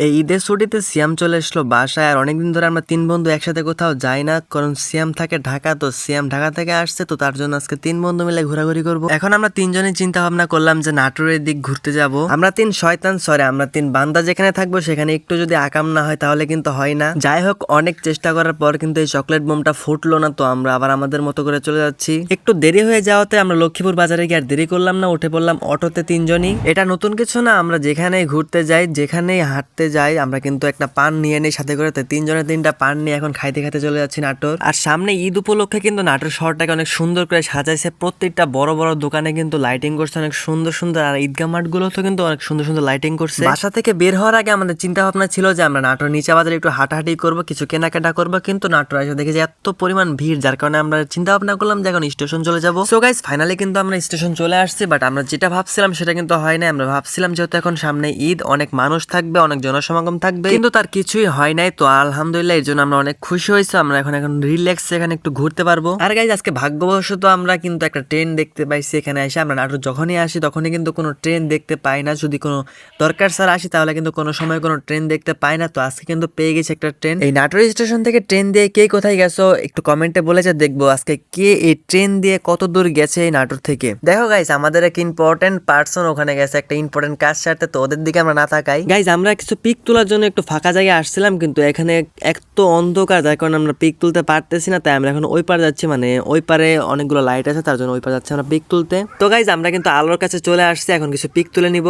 এই ঈদের ছুটিতে সিয়াম চলে আসলো বাসায়। আর অনেকদিন ধরে আমরা তিন বন্ধু একসাথে কোথাও যাই না, কারণ সিয়াম থাকে ঢাকা। তো সিয়াম ঢাকা থেকে আসছে, তো তার জন্য আজকে তিন বন্ধু মিলে ঘোরাঘুরি করব। এখন আমরা তিনজনই চিন্তা ভাবনা করলাম যে নাটোরের দিক ঘুরতে যাব। আমরা তিন শয়তান, সরে আমরা তিন বান্দা যেখানে থাকবো সেখানে একটু যদি আকাম না হয় তাহলে কিন্তু হয় না। যাই হোক, অনেক চেষ্টা করার পর কিন্তু এই চকলেট বোমটা ফুটলো না, তো আমরা আবার আমাদের মতো করে চলে যাচ্ছি। একটু দেরি হয়ে যাওয়াতে আমরা লক্ষ্মীপুর বাজারে গিয়ে আর দেরি করলাম না, উঠে পড়লাম অটোতে তিনজনই। এটা নতুন কিছু না, আমরা যেখানেই ঘুরতে যাই, যেখানেই হাঁটতে যাই, আমরা কিন্তু একটা পান নিয়ে নেই সাথে করে। তিনজনে তিনটা পান নিয়ে এখন খাইতে খাইতে চলে যাচ্ছি নাটোর। আর সামনে ঈদ উপলক্ষে কিন্তু নাটোর শহরটাকে অনেক সুন্দর করে সাজাইছে। প্রত্যেকটা বড় বড় দোকানে কিন্তু লাইটিং করছে অনেক সুন্দর সুন্দর, আর ঈদগাহ মাঠ গুলো তো কিন্তু অনেক সুন্দর সুন্দর লাইটিং করছে। বাসা থেকে বের হওয়ার আগে আমাদের চিন্তা ভাবনা ছিল যে আমরা নাটোর নিচে বাজারে একটু হাঁটাহাঁটি করবো, কিছু কেনাকাটা করবো, কিন্তু নাটোর এসে দেখি যে এত পরিমাণ ভিড়, যার কারণে আমরা চিন্তা ভাবনা করলাম যে এখন স্টেশন চলে যাবো। সো গাইস, ফাইনালি কিন্তু আমরা স্টেশন চলে আসছি, বাট আমরা যেটা ভাবছিলাম সেটা কিন্তু হয় না। আমরা ভাবছিলাম যেহেতু এখন সামনে ঈদ, অনেক মানুষ থাকবে, অনেক জনসমাগম থাকবে, কিন্তু তার কিছুই হয় নাই। তো আলহামদুলিল্লাহ, এর জন্য আমরা অনেক খুশি হয়েছি। আমরা এখন রিল্যাক্স এখানে একটু ঘুরতে পারবো। আর গাইজ, আজকে ভাগ্যবশত আমরা কিন্তু একটা ট্রেন দেখতে পাইছি এখানে এসে। আমরা নাটোর যখনই আসি তখনই কিন্তু কোনো ট্রেন দেখতে পাই না, যদি কোনো দরকার ছাড়া আসি তাহলে কিন্তু কোনো সময় কোনো ট্রেন দেখতে পাই না। তো আজকে কিন্তু পেয়ে গেছি একটা ট্রেন। এই নাটোর স্টেশন থেকে ট্রেন দিয়ে কে কোথায় গেছো একটু কমেন্টে বলে যা, দেখবো আজকে কে এই ট্রেন দিয়ে কত দূর গেছে এই নাটোর থেকে। দেখো গাইজ, আমাদের এক ইম্পর্টেন্ট পার্সন ওখানে গেছে একটা ইম্পর্টেন্ট কাজ সারতে, তো ওদের দিকে আমরা না তাকাই। গাইজ, আমরা কিছু পিক তোলার জন্য একটু ফাঁকা জায়গায় আসছিলাম, কিন্তু এখানে এক তো অন্ধকার, যার কারণে আমরা পিক তুলতে পারতেছি না। তাই আমরা এখন ওই পারে যাচ্ছি, মানে ওই পারে অনেকগুলো লাইট আছে, তার জন্য ওই পারে যাচ্ছি আমরা পিক তুলতে। তো গাইজ, আমরা কিন্তু আলোর কাছে চলে আসছি, এখন কিছু পিক তুলে নিব।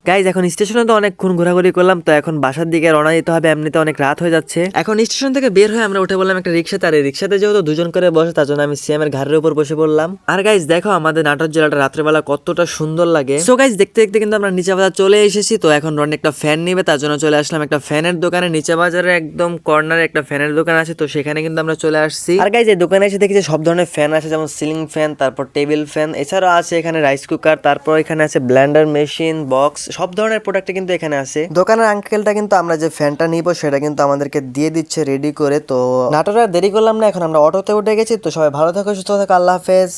গাইজ, এখন স্টেশনে তো অনেকক্ষণ ঘোরাঘুরি করলাম, তো এখন বাসার দিকে রওনা দিতে হবে, এমনিতে অনেক রাত হয়ে যাচ্ছে। এখন স্টেশন থেকে বের হয়ে আমরা উঠে বললাম একটা রিক্সাতে। আর এই রিক্সাতে যেহেতু দুজন করে বসে, তার জন্য আমি সিএমের ঘাড়ের উপর বসে পড়লাম। আর গাইজ দেখো, আমাদের নাটোর জেলাটা রাত্রেবেলা কতটা সুন্দর লাগে। সো গাইজ, দেখতে দেখতে কিন্তু আমরা নিচে বাজার চলে এসেছি। তো এখন রনি একটা ফ্যান নিবে, তার জন্য চলে আসলাম একটা ফ্যানের দোকানে। নিচে বাজারে একদম কর্নারে একটা ফ্যানের দোকান আছে, তো সেখানে কিন্তু আমরা চলে আসছি। আর গাইজ, এই দোকানে এসে দেখি যে সব ধরনের ফ্যান আছে, যেমন সিলিং ফ্যান, তারপর টেবিল ফ্যান, এছাড়াও আছে এখানে রাইস কুকার, তারপর এখানে আছে ব্লেন্ডার মেশিন, বক্স, সব ধরনের প্রোডাক্ট কিন্তু এখানে আছে। দোকানের আঙ্কেলটা কিন্তু আমরা যে ফ্যানটা নিব সেটা কিন্তু আমাদেরকে দিয়ে দিচ্ছে রেডি করে। তো নাটোরে আর দেরি করলাম না, এখন আমরা অটোতে উঠে গেছি। তো সবাই ভালো থাকো, সুস্থ থাকো, আল্লাহ হাফেজ।